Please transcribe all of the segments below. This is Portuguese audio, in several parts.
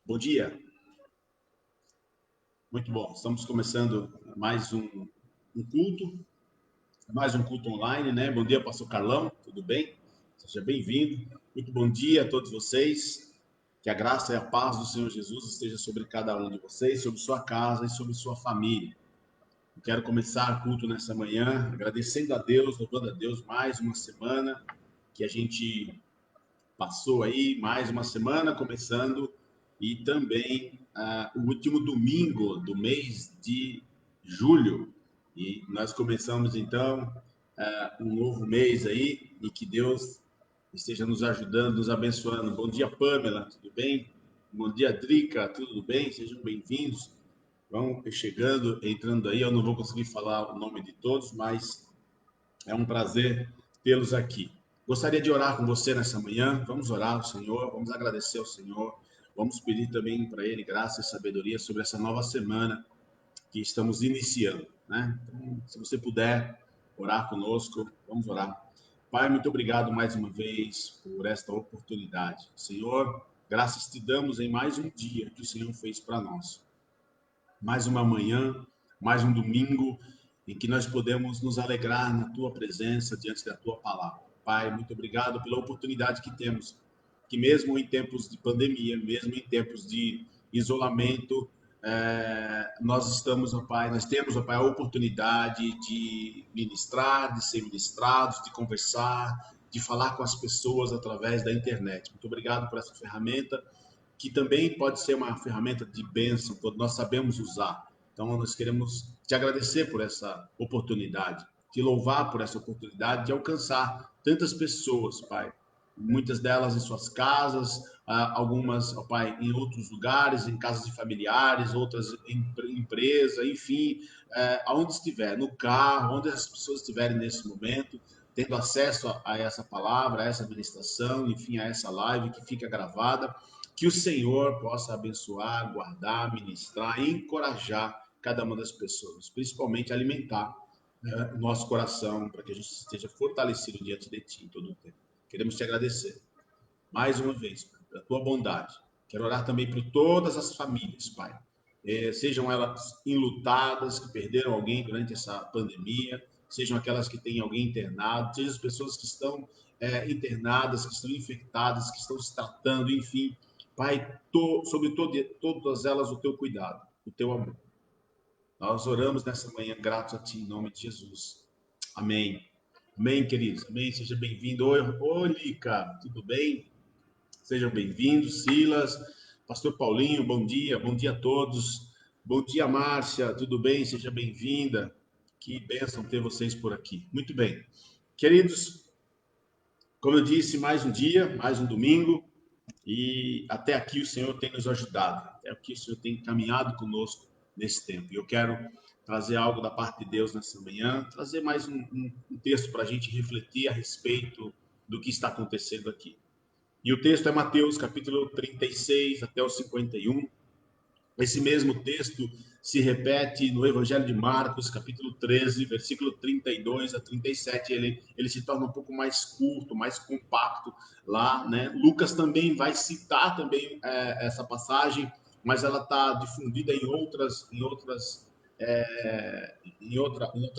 Bom dia, muito bom. Estamos começando mais um culto online, né? Bom dia, pastor Carlão, tudo bem? Seja bem-vindo. Muito bom dia a todos vocês. Que a graça e a paz do Senhor Jesus esteja sobre cada um de vocês, sobre sua casa e sobre sua família. Eu quero começar o culto nessa manhã, agradecendo a Deus, louvando a Deus mais uma semana que a gente passou aí, mais uma semana começando, e também o último domingo do mês de julho. E nós começamos então um novo mês aí, e que Deus esteja nos ajudando, nos abençoando. Bom dia, Pamela, tudo bem? Bom dia, Drica, tudo bem? Sejam bem-vindos. Vão chegando, entrando aí. Eu não vou conseguir falar o nome de todos, mas é um prazer tê-los aqui. Gostaria de orar com você nessa manhã. Vamos orar ao Senhor, vamos agradecer ao Senhor, vamos pedir também para Ele graça e sabedoria sobre essa nova semana que estamos iniciando, né? Então, se você puder orar conosco, vamos orar. Pai, muito obrigado mais uma vez por esta oportunidade. Senhor, graças te damos em mais um dia que o Senhor fez para nós. Mais uma manhã, mais um domingo em que nós podemos nos alegrar na tua presença diante da tua palavra. Pai, muito obrigado pela oportunidade que temos, que mesmo em tempos de pandemia, mesmo em tempos de isolamento, nós temos, ó Pai, a oportunidade de ministrar, de ser ministrados, de conversar, de falar com as pessoas através da internet. Muito obrigado por essa ferramenta que também pode ser uma ferramenta de bênção quando nós sabemos usar. Então, nós queremos te agradecer por essa oportunidade, te louvar por essa oportunidade de alcançar tantas pessoas, Pai. Muitas delas em suas casas, algumas, ó Pai, em outros lugares, em casas de familiares, outras em empresa, enfim, aonde estiver, no carro, onde as pessoas estiverem nesse momento, tendo acesso a essa palavra, a essa administração, enfim, a essa live que fica gravada, que o Senhor possa abençoar, guardar, ministrar, encorajar cada uma das pessoas, principalmente alimentar o nosso coração para que a gente esteja fortalecido diante de Ti em todo o tempo. Queremos te agradecer mais uma vez pela Tua bondade. Quero orar também por todas as famílias, Pai. Sejam elas enlutadas, que perderam alguém durante essa pandemia, sejam aquelas que têm alguém internado, sejam as pessoas que estão internadas, que estão infectadas, que estão se tratando, enfim. Pai, sobre todas elas o teu cuidado, o teu amor. Nós oramos nessa manhã gratos a Ti, em nome de Jesus. Amém. Amém, queridos. Amém. Seja bem-vindo. Oi, Lica, tudo bem? Sejam bem-vindos, Silas, Pastor Paulinho, bom dia a todos. Bom dia, Márcia, tudo bem? Seja bem-vinda. Que bênção ter vocês por aqui. Muito bem. Queridos, como eu disse, mais um dia, mais um domingo, e até aqui o Senhor tem nos ajudado, até aqui o Senhor tem caminhado conosco nesse tempo. E eu quero trazer algo da parte de Deus nessa manhã, trazer mais um texto para a gente refletir a respeito do que está acontecendo aqui. E o texto é Mateus, capítulo 36 até o 51. Esse mesmo texto se repete no Evangelho de Marcos, capítulo 13, versículo 32 a 37. Ele se torna um pouco mais curto, mais compacto lá, né? Lucas também vai citar também essa passagem, mas ela está difundida em outra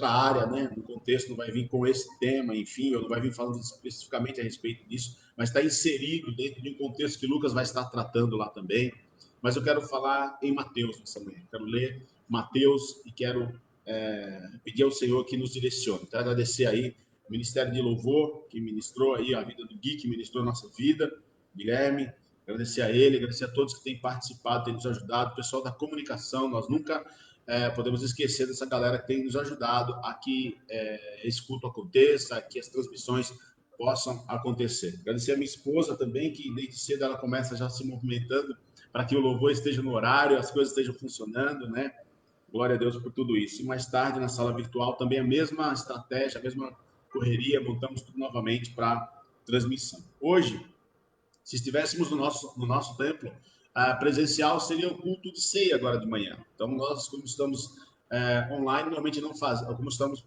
área, né? No contexto não vai vir com esse tema, enfim, ou não vai vir falando especificamente a respeito disso, mas está inserido dentro de um contexto que Lucas vai estar tratando lá também. Mas eu quero falar em Mateus nessa manhã. Quero ler Mateus e quero pedir ao Senhor que nos direcione. Quero agradecer aí o Ministério de Louvor, que ministrou aí a vida do Gui, que ministrou a nossa vida, Guilherme. Agradecer a ele, agradecer a todos que têm participado, têm nos ajudado, o pessoal da comunicação. Nós nunca podemos esquecer dessa galera que tem nos ajudado a que esse culto aconteça, que as transmissões possam acontecer. Agradecer a minha esposa também, que desde cedo ela começa já se movimentando para que o louvor esteja no horário, as coisas estejam funcionando, né? Glória a Deus por tudo isso. E mais tarde, na sala virtual, também a mesma estratégia, a mesma correria, montamos tudo novamente para transmissão. Hoje, se estivéssemos no nosso templo, presencial seria o culto de ceia agora de manhã. Então, nós, como estamos online, normalmente não fazemos, como estamos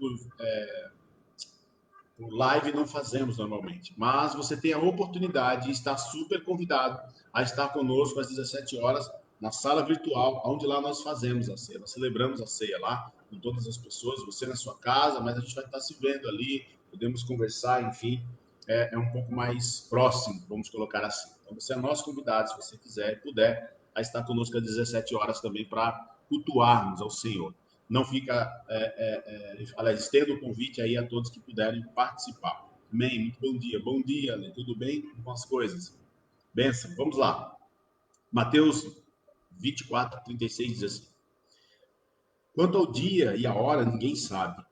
Por live não fazemos normalmente, mas você tem a oportunidade e está super convidado a estar conosco às 17 horas na sala virtual, onde lá nós fazemos a ceia. Nós celebramos a ceia lá com todas as pessoas, você na sua casa, mas a gente vai estar se vendo ali, podemos conversar, enfim, é um pouco mais próximo, vamos colocar assim. Então você é nosso convidado, se você quiser e puder, a estar conosco às 17 horas também para cultuarmos ao Senhor. Não fica, aliás, estendo o convite aí a todos que puderem participar. Amém? Muito bom dia, Ale. Tudo bem com as coisas? Benção, vamos lá. Mateus 24, 36 diz assim: quanto ao dia e a hora, ninguém sabe,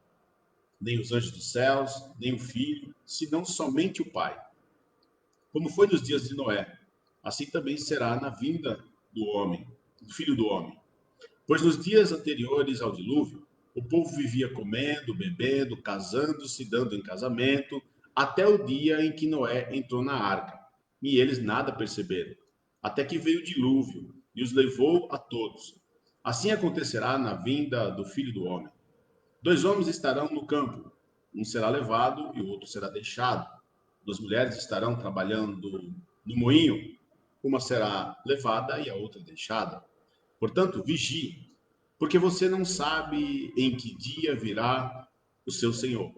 nem os anjos dos céus, nem o Filho, senão somente o Pai. Como foi nos dias de Noé, assim também será na vinda do homem, do Filho do Homem. Pois nos dias anteriores ao dilúvio, o povo vivia comendo, bebendo, casando-se, dando em casamento, até o dia em que Noé entrou na arca. E eles nada perceberam, até que veio o dilúvio e os levou a todos. Assim acontecerá na vinda do Filho do Homem. 2 homens estarão no campo, um será levado e o outro será deixado. 2 mulheres estarão trabalhando no moinho, uma será levada e a outra deixada. Portanto, vigie, porque você não sabe em que dia virá o seu Senhor.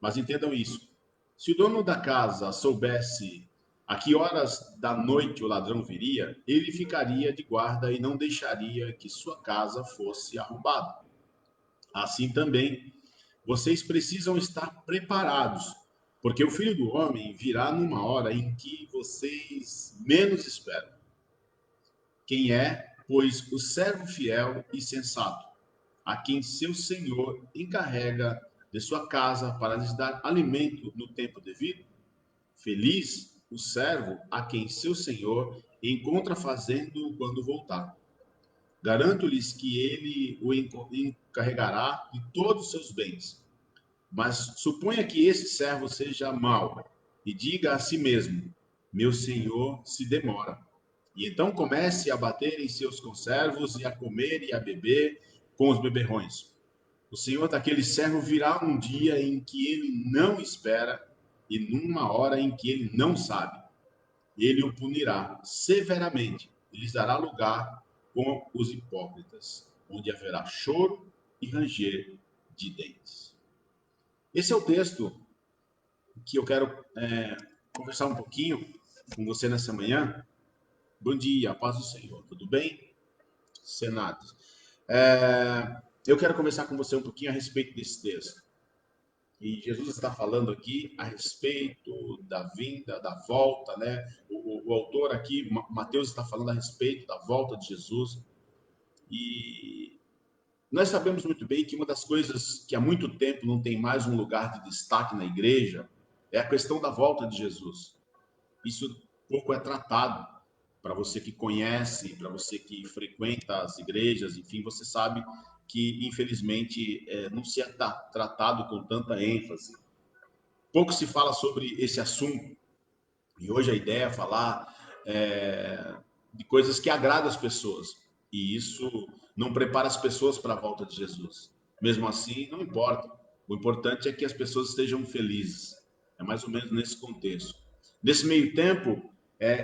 Mas entendam isso: se o dono da casa soubesse a que horas da noite o ladrão viria, ele ficaria de guarda e não deixaria que sua casa fosse arrombada. Assim também, vocês precisam estar preparados, porque o Filho do Homem virá numa hora em que vocês menos esperam. Quem é, pois, o servo fiel e sensato, a quem seu senhor encarrega de sua casa para lhes dar alimento no tempo devido? Feliz o servo a quem seu senhor encontra fazendo quando voltar. Garanto-lhes que ele o encarregará de todos os seus bens. Mas suponha que esse servo seja mau e diga a si mesmo: meu senhor se demora. E então comece a bater em seus conservos e a comer e a beber com os beberrões. O senhor daquele servo virá um dia em que ele não espera e numa hora em que ele não sabe. Ele o punirá severamente e lhes dará lugar com os hipócritas, onde haverá choro e ranger de dentes. Esse é o texto que eu quero conversar um pouquinho com você nessa manhã. Bom dia, paz do Senhor, tudo bem? Senado. Eu quero conversar com você um pouquinho a respeito desse texto. E Jesus está falando aqui a respeito da vinda, da volta, né? O autor aqui, Mateus, está falando a respeito da volta de Jesus. E nós sabemos muito bem que uma das coisas que há muito tempo não tem mais um lugar de destaque na igreja é a questão da volta de Jesus. Isso pouco é tratado. Para você que conhece, para você que frequenta as igrejas, enfim, você sabe que, infelizmente, não se é tratado com tanta ênfase. Pouco se fala sobre esse assunto. E hoje a ideia é falar de coisas que agradam as pessoas. E isso não prepara as pessoas para a volta de Jesus. Mesmo assim, não importa. O importante é que as pessoas estejam felizes. É mais ou menos nesse contexto. Nesse meio tempo,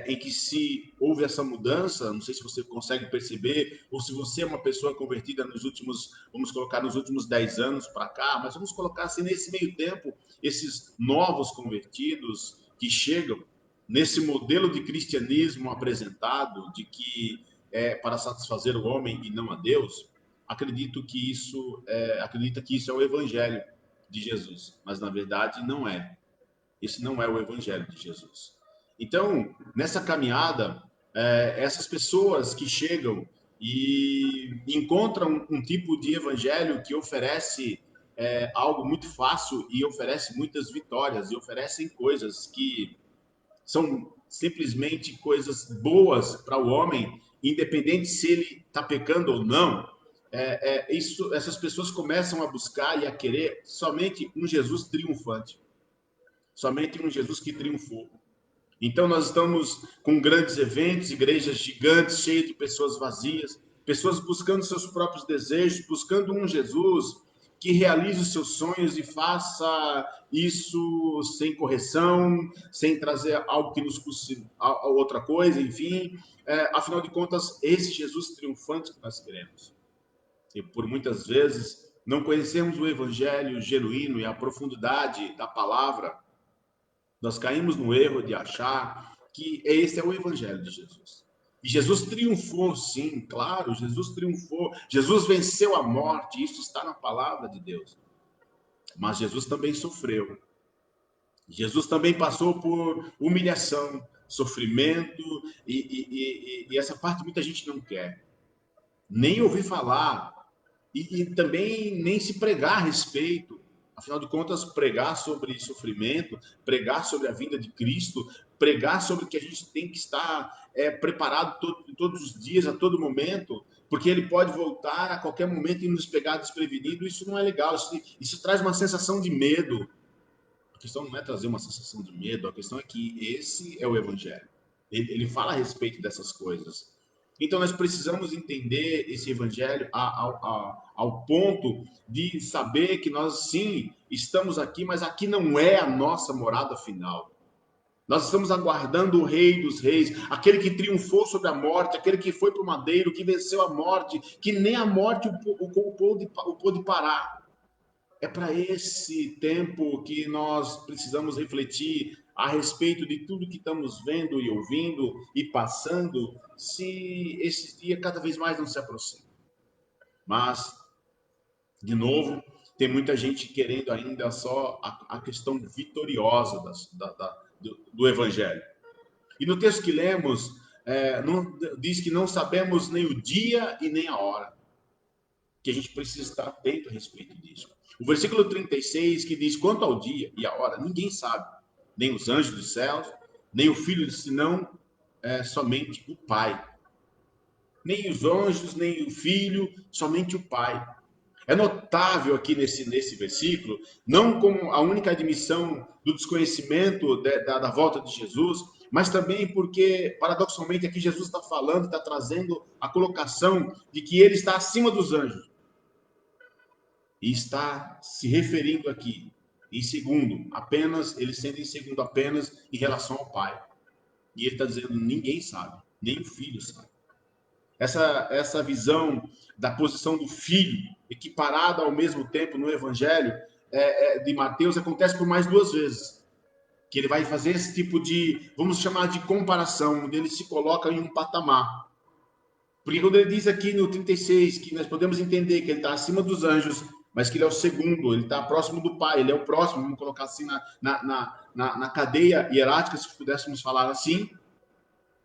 em que se houve essa mudança, não sei se você consegue perceber, ou se você é uma pessoa convertida nos últimos, vamos colocar nos últimos 10 anos para cá, mas vamos colocar assim, nesse meio tempo, esses novos convertidos que chegam nesse modelo de cristianismo apresentado, de que é para satisfazer o homem e não a Deus, acredita que isso é o evangelho de Jesus, mas na verdade não é. Esse não é o evangelho de Jesus. Então, nessa caminhada, essas pessoas que chegam e encontram um tipo de evangelho que oferece algo muito fácil e oferece muitas vitórias e oferecem coisas que são simplesmente coisas boas para o homem, independente se ele está pecando ou não. Essas pessoas começam a buscar e a querer somente um Jesus triunfante, somente um Jesus que triunfou. Então nós estamos com grandes eventos, igrejas gigantes, cheias de pessoas vazias, pessoas buscando seus próprios desejos, buscando um Jesus que realize os seus sonhos e faça isso sem correção, sem trazer algo que nos custe a outra coisa, enfim. Afinal de contas, esse Jesus triunfante que nós queremos. E por muitas vezes não conhecemos o evangelho genuíno e a profundidade da palavra, nós caímos no erro de achar que esse é o evangelho de Jesus. E Jesus triunfou, sim, claro, Jesus triunfou. Jesus venceu a morte, isso está na palavra de Deus. Mas Jesus também sofreu. Jesus também passou por humilhação, sofrimento, e essa parte muita gente não quer. Nem ouvir falar, e também nem se pregar a respeito. Afinal de contas, pregar sobre sofrimento, pregar sobre a vinda de Cristo, pregar sobre que a gente tem que estar preparado todos os dias, a todo momento, porque ele pode voltar a qualquer momento e nos pegar desprevenido. Isso não é legal, isso traz uma sensação de medo. A questão não é trazer uma sensação de medo, a questão é que esse é o evangelho. Ele fala a respeito dessas coisas. Então, nós precisamos entender esse evangelho ao ponto de saber que nós, sim, estamos aqui, mas aqui não é a nossa morada final. Nós estamos aguardando o Rei dos Reis, aquele que triunfou sobre a morte, aquele que foi para o madeiro, que venceu a morte, que nem a morte o pôde parar. É para esse tempo que nós precisamos refletir a respeito de tudo que estamos vendo e ouvindo e passando, se esse dia cada vez mais não se aproxima. Mas, de novo, tem muita gente querendo ainda só a questão vitoriosa do Evangelho. E no texto que lemos, diz que não sabemos nem o dia e nem a hora, que a gente precisa estar atento a respeito disso. O versículo 36 que diz, quanto ao dia e a hora, ninguém sabe, nem os anjos dos céus, nem o Filho, senão somente o Pai. Nem os anjos, nem o Filho, somente o Pai. É notável aqui nesse versículo, não como a única admissão do desconhecimento da volta de Jesus, mas também porque, paradoxalmente, aqui Jesus está falando, está trazendo a colocação de que ele está acima dos anjos. E está se referindo aqui, em segundo, apenas, ele sendo em segundo apenas em relação ao Pai. E ele está dizendo, ninguém sabe, nem o Filho sabe. Essa visão da posição do Filho, equiparada ao mesmo tempo no Evangelho de Mateus, acontece por mais 2 vezes. Que ele vai fazer esse tipo de, vamos chamar de comparação, onde ele se coloca em um patamar. Porque quando ele diz aqui no 36 que nós podemos entender que ele está acima dos anjos, mas que ele é o segundo, ele está próximo do Pai, ele é o próximo, vamos colocar assim na cadeia hierárquica, se pudéssemos falar assim,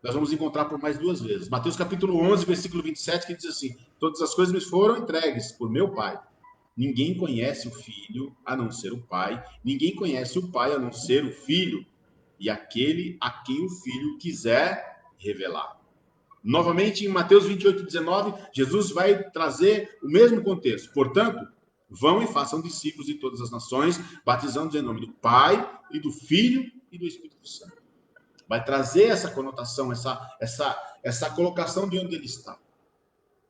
nós vamos encontrar por mais 2 vezes. Mateus capítulo 11, versículo 27, que diz assim, todas as coisas me foram entregues por meu Pai. Ninguém conhece o Filho a não ser o Pai, ninguém conhece o Pai a não ser o Filho, e aquele a quem o Filho quiser revelar. Novamente, em Mateus 28, 19, Jesus vai trazer o mesmo contexto. Portanto, vão e façam discípulos de todas as nações, batizando-os em nome do Pai, e do Filho e do Espírito Santo. Vai trazer essa conotação, essa colocação de onde ele está.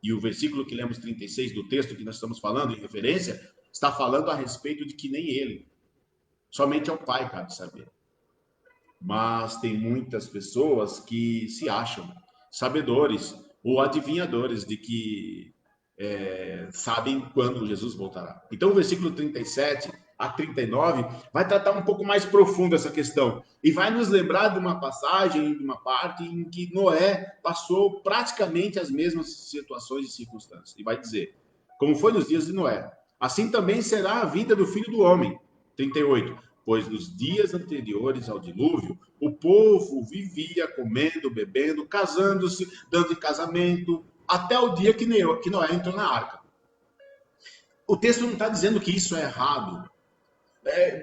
E o versículo que lemos 36 do texto que nós estamos falando, em referência, está falando a respeito de que nem ele, somente ao Pai cabe saber. Mas tem muitas pessoas que se acham sabedores ou adivinhadores de que sabem quando Jesus voltará. Então, o versículo 37 a 39 vai tratar um pouco mais profundo essa questão e vai nos lembrar de uma passagem, de uma parte em que Noé passou praticamente as mesmas situações e circunstâncias. E vai dizer, como foi nos dias de Noé, assim também será a vida do Filho do Homem. 38. Pois nos dias anteriores ao dilúvio, o povo vivia comendo, bebendo, casando-se, dando em casamento, até o dia que Noé entrou na arca. O texto não está dizendo que isso é errado.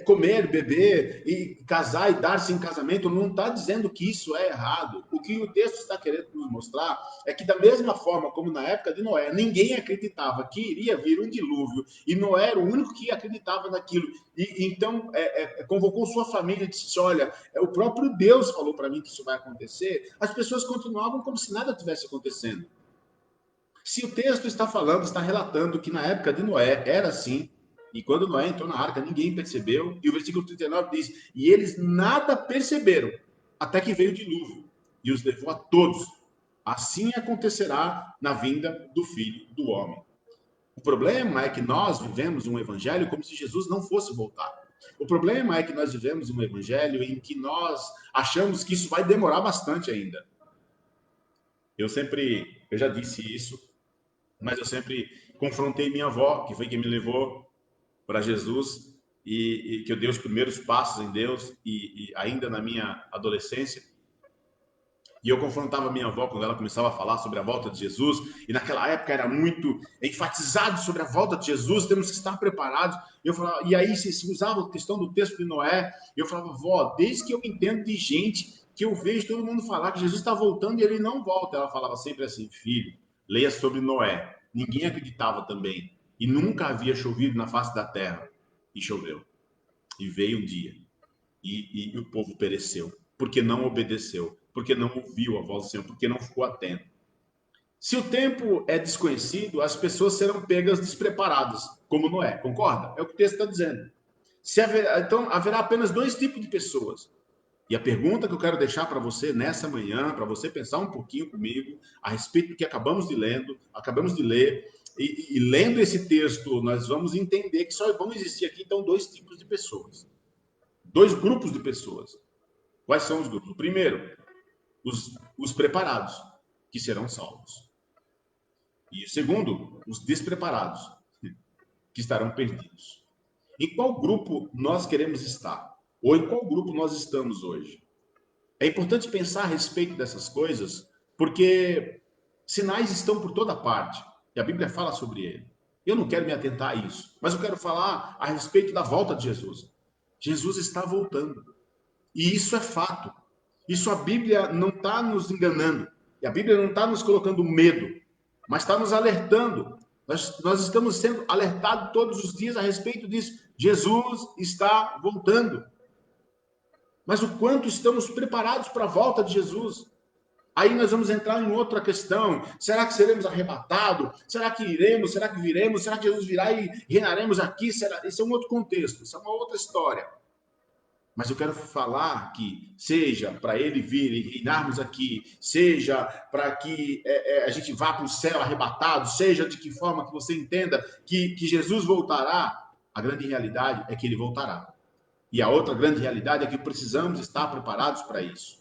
Comer, beber, e casar e dar-se em casamento, não está dizendo que isso é errado. O que o texto está querendo nos mostrar é que, da mesma forma como na época de Noé, ninguém acreditava que iria vir um dilúvio, e Noé era o único que acreditava naquilo. E então convocou sua família e disse, olha, o próprio Deus falou para mim que isso vai acontecer. As pessoas continuavam como se nada tivesse acontecendo. Se o texto está falando, está relatando que na época de Noé era assim, E quando Noé entrou na arca, ninguém percebeu. E o versículo 39 diz: e eles nada perceberam, até que veio o dilúvio e os levou a todos. Assim acontecerá na vinda do Filho do Homem. O problema é que nós vivemos um evangelho como se Jesus não fosse voltar. O problema é que nós vivemos um evangelho em que nós achamos que isso vai demorar bastante ainda. Eu já disse isso, mas eu sempre confrontei minha avó, que foi quem me levou para Jesus e que eu dei os primeiros passos em Deus e ainda na minha adolescência. E eu confrontava minha avó quando ela começava a falar sobre a volta de Jesus, e naquela época era muito enfatizado sobre a volta de Jesus, temos que estar preparados. Eu falava, e aí se usava a questão do texto de Noé, eu falava, vó, desde que eu entendo de gente que eu vejo todo mundo falar que Jesus está voltando e ele não volta. Ela falava sempre assim, filho, leia sobre Noé. Ninguém acreditava também. E nunca havia chovido na face da terra. E choveu. E veio um dia. E o povo pereceu. Porque não obedeceu. Porque não ouviu a voz do Senhor. Porque não ficou atento. Se o tempo é desconhecido, as pessoas serão pegas despreparadas. Como Noé. Concorda? É o que o texto está dizendo. Então, haverá apenas dois tipos de pessoas. E a pergunta que eu quero deixar para você nessa manhã, para você pensar um pouquinho comigo a respeito do que acabamos de ler, e lendo esse texto, nós vamos entender que só vão existir aqui, então, dois tipos de pessoas. Dois grupos de pessoas. Quais são os grupos? O primeiro, os preparados, que serão salvos. E o segundo, os despreparados, que estarão perdidos. Em qual grupo nós queremos estar? Ou em qual grupo nós estamos hoje? É importante pensar a respeito dessas coisas, porque sinais estão por toda parte, e a Bíblia fala sobre ele. Eu não quero me atentar a isso, mas eu quero falar a respeito da volta de Jesus. Jesus está voltando, e isso é fato. Isso a Bíblia não está nos enganando, e a Bíblia não está nos colocando medo, mas está nos alertando. Nós estamos sendo alertados todos os dias a respeito disso. Jesus está voltando. Mas o quanto estamos preparados para a volta de Jesus? Aí nós vamos entrar em outra questão. Será que seremos arrebatados? Será que iremos? Será que viremos? Será que Jesus virá e reinaremos aqui? Esse é um outro contexto, isso é uma outra história. Mas eu quero falar que, seja para ele vir e reinarmos aqui, seja para que a gente vá para o céu arrebatado, seja de que forma que você entenda que Jesus voltará, a grande realidade é que ele voltará. E a outra grande realidade é que precisamos estar preparados para isso.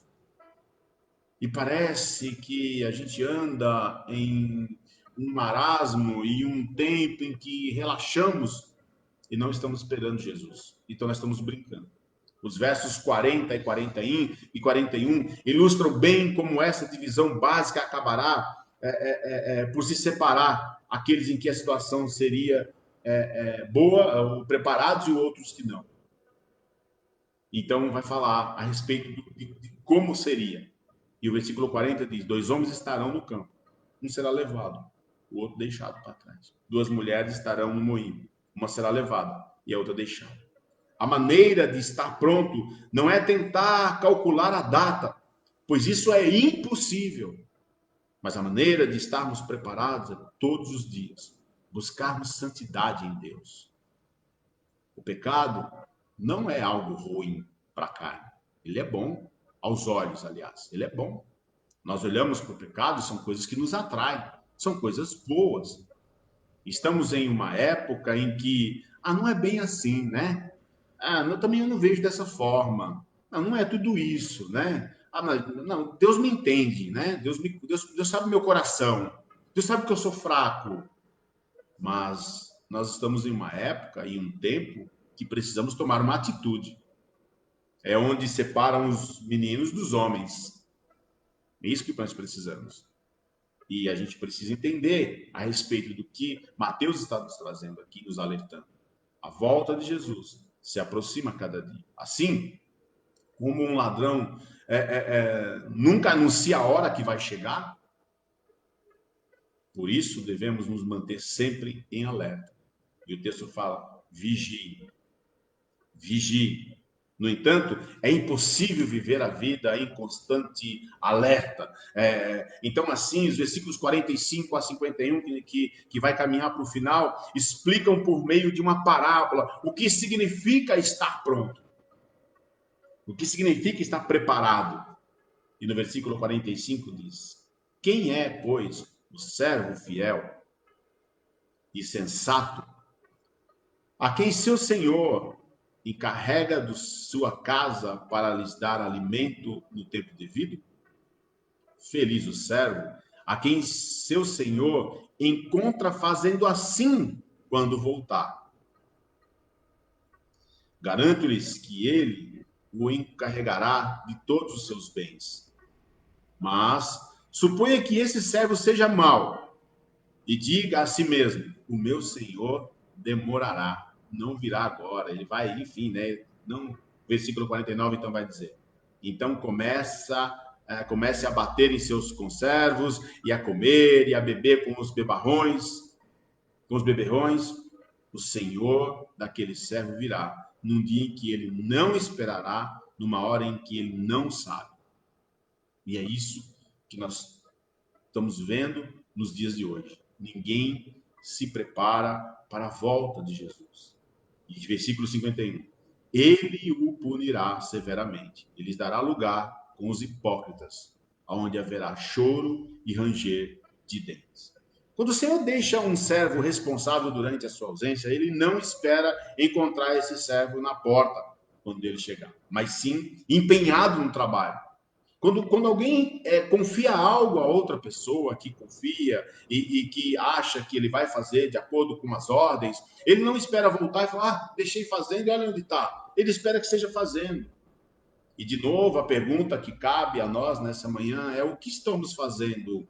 E parece que a gente anda em um marasmo e um tempo em que relaxamos e não estamos esperando Jesus. Então nós estamos brincando. Os versos 40 e 41 ilustram bem como essa divisão básica acabará por se separar aqueles em que a situação seria boa, preparados, e outros que não. Então, vai falar a respeito de como seria. E o versículo 40 diz: 2 homens estarão no campo, um será levado, o outro deixado para trás. 2 mulheres estarão no moinho, uma será levada e a outra deixada. A maneira de estar pronto não é tentar calcular a data, pois isso é impossível. Mas a maneira de estarmos preparados é todos os dias buscarmos santidade em Deus. O pecado não é algo ruim para a carne. Ele é bom aos olhos, aliás. Ele é bom. Nós olhamos para o pecado, são coisas que nos atraem, são coisas boas. Estamos em uma época em que, não é bem assim, né? Também eu não vejo dessa forma. Não é tudo isso, né? Não, Deus me entende, né? Deus sabe meu coração. Deus sabe que eu sou fraco. Mas nós estamos em uma época e um tempo que precisamos tomar uma atitude. É onde separam os meninos dos homens. É isso que nós precisamos. E a gente precisa entender a respeito do que Mateus está nos trazendo aqui, nos alertando. A volta de Jesus se aproxima a cada dia. Assim, como um ladrão nunca anuncia a hora que vai chegar, por isso devemos nos manter sempre em alerta. E o texto fala: vigie. Vigie. No entanto, é impossível viver a vida em constante alerta. Então, assim, os versículos 45 a 51, que vai caminhar para o final, explicam por meio de uma parábola o que significa estar pronto, o que significa estar preparado. E no versículo 45 diz: quem é, pois, o servo fiel e sensato, a quem seu senhor encarrega de sua casa para lhes dar alimento no tempo devido? Feliz o servo a quem seu senhor encontra fazendo assim quando voltar. Garanto-lhes que ele o encarregará de todos os seus bens. Mas suponha que esse servo seja mau e diga a si mesmo: o meu senhor demorará, não virá agora, ele vai, enfim, né? Não, versículo 49 então vai dizer: então comece a bater em seus conservos e a comer e a beber com os beberrões. O senhor daquele servo virá num dia em que ele não esperará, numa hora em que ele não sabe. E é isso que nós estamos vendo nos dias de hoje. Ninguém se prepara para a volta de Jesus. E versículo 51. Ele o punirá severamente. Ele lhes dará lugar com os hipócritas, onde haverá choro e ranger de dentes. Quando o Senhor deixa um servo responsável durante a sua ausência, ele não espera encontrar esse servo na porta quando ele chegar, mas sim empenhado no trabalho. Quando alguém confia algo a outra pessoa que confia e que acha que ele vai fazer de acordo com as ordens, ele não espera voltar e falar: deixei fazendo e olha onde está. Ele espera que seja fazendo. E, de novo, a pergunta que cabe a nós nessa manhã é: o que estamos fazendo?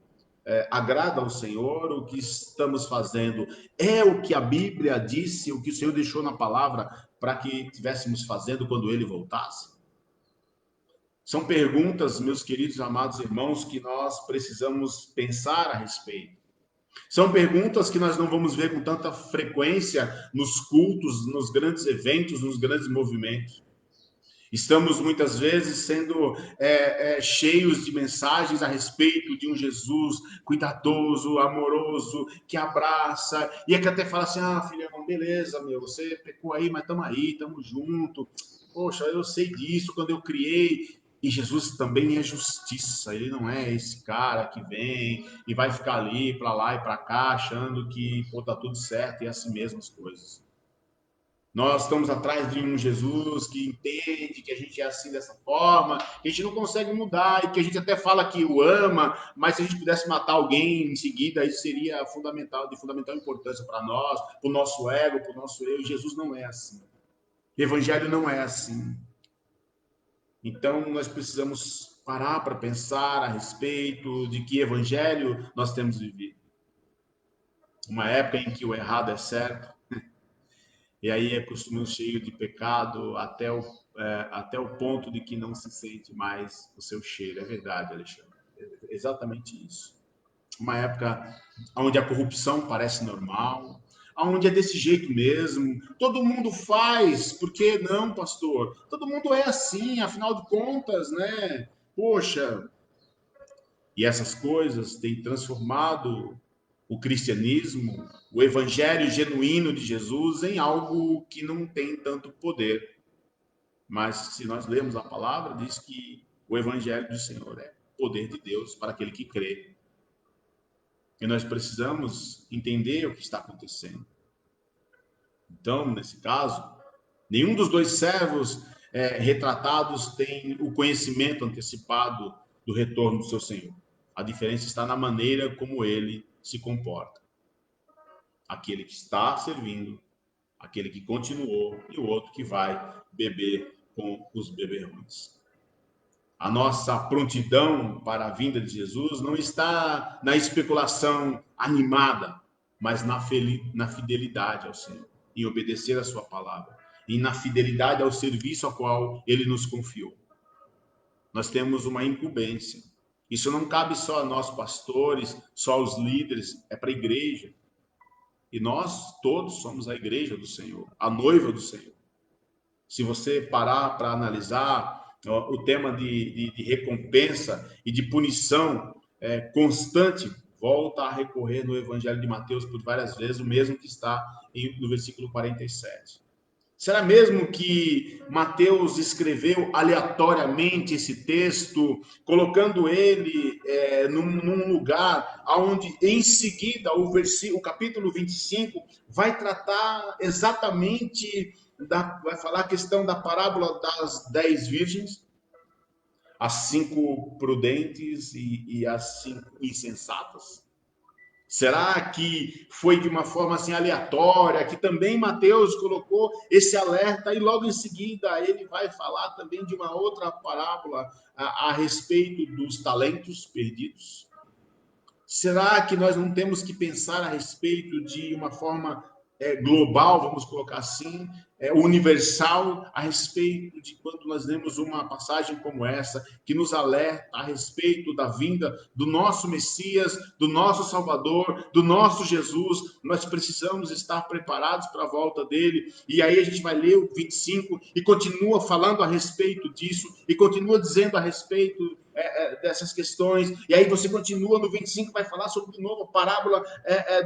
Agrada ao Senhor? O que estamos fazendo é o que a Bíblia disse, o que o Senhor deixou na palavra para que estivéssemos fazendo quando ele voltasse? São perguntas, meus queridos amados irmãos, que nós precisamos pensar a respeito. São perguntas que nós não vamos ver com tanta frequência nos cultos, nos grandes eventos, nos grandes movimentos. Estamos muitas vezes sendo cheios de mensagens a respeito de um Jesus cuidadoso, amoroso, que abraça, e é que até fala assim: ah, filhão, beleza, meu, você pecou aí, mas estamos aí, estamos juntos. Poxa, eu sei disso quando eu criei. E Jesus também é justiça, ele não é esse cara que vem e vai ficar ali para lá e para cá achando que tá tudo certo e é assim mesmo as coisas. Nós estamos atrás de um Jesus que entende que a gente é assim dessa forma, que a gente não consegue mudar e que a gente até fala que o ama, mas se a gente pudesse matar alguém em seguida, isso seria fundamental, de fundamental importância para nós, para o nosso ego, para o nosso eu. Jesus não é assim. O evangelho não é assim. Então, nós precisamos parar para pensar a respeito de que evangelho nós temos vivido. Uma época em que o errado é certo, e aí é costume cheio de pecado até o ponto de que não se sente mais o seu cheiro. É verdade, Alexandre. É exatamente isso. Uma época onde a corrupção parece normal, onde é desse jeito mesmo. Todo mundo faz, por que não, pastor? Todo mundo é assim, afinal de contas, né? Poxa, e essas coisas têm transformado o cristianismo, o evangelho genuíno de Jesus, em algo que não tem tanto poder. Mas se nós lermos a palavra, diz que o evangelho do Senhor é poder de Deus para aquele que crê. E nós precisamos entender o que está acontecendo. Então, nesse caso, nenhum dos dois servos retratados tem o conhecimento antecipado do retorno do seu Senhor. A diferença está na maneira como ele se comporta. Aquele que está servindo, aquele que continuou e o outro que vai beber com os beberrões. A nossa prontidão para a vinda de Jesus não está na especulação animada, mas na fidelidade ao Senhor, em obedecer a sua palavra, e na fidelidade ao serviço ao qual ele nos confiou. Nós temos uma incumbência. Isso não cabe só a nós pastores, só aos líderes, é para a igreja. E nós todos somos a igreja do Senhor, a noiva do Senhor. Se você parar para analisar o tema de recompensa e de punição constante, volta a recorrer no Evangelho de Mateus por várias vezes, o mesmo que está no versículo 47. Será mesmo que Mateus escreveu aleatoriamente esse texto, colocando ele num lugar onde, em seguida, o capítulo 25 vai tratar exatamente, vai falar a questão da parábola das 10 virgens, as 5 prudentes e as 5 insensatas? Será que foi de uma forma assim aleatória, que também Mateus colocou esse alerta e logo em seguida ele vai falar também de uma outra parábola a respeito dos talentos perdidos? Será que nós não temos que pensar a respeito de uma forma global, vamos colocar assim, universal, a respeito de quando nós lemos uma passagem como essa, que nos alerta a respeito da vinda do nosso Messias, do nosso Salvador, do nosso Jesus? Nós precisamos estar preparados para a volta dele. E aí a gente vai ler o 25 e continua falando a respeito disso, e continua dizendo a respeito dessas questões, e aí você continua no 25, vai falar sobre de novo a parábola